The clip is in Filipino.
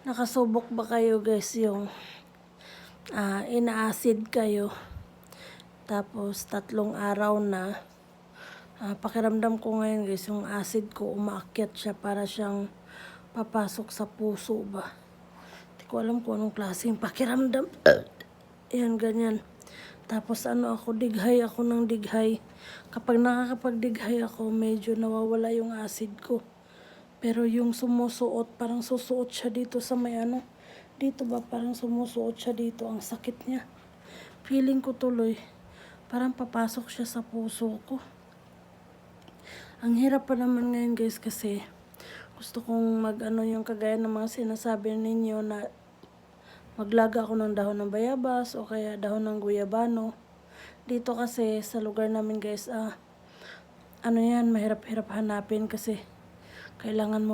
Nakasubok ba kayo guys yung ina-acid kayo tapos 3 araw na pakiramdam ko ngayon guys yung acid ko umaakyat siya para siyang papasok sa puso ba. Hindi ko alam kung anong klaseng pakiramdam. Yan ganyan. Tapos ako dighay ako ng dighay. Kapag nakakapagdighay ako medyo nawawala yung acid ko. Pero yung sumusuot, parang susuot siya dito sa may dito ba, parang sumusuot siya dito. Ang sakit niya. Feeling ko tuloy, parang papasok siya sa puso ko. Ang hirap pa naman ngayon guys kasi gusto kong yung kagaya ng mga sinasabi ninyo na maglaga ako ng dahon ng bayabas o kaya dahon ng guyabano. Dito kasi sa lugar namin guys, yan, mahirap-hirap hanapin kasi kailangan mo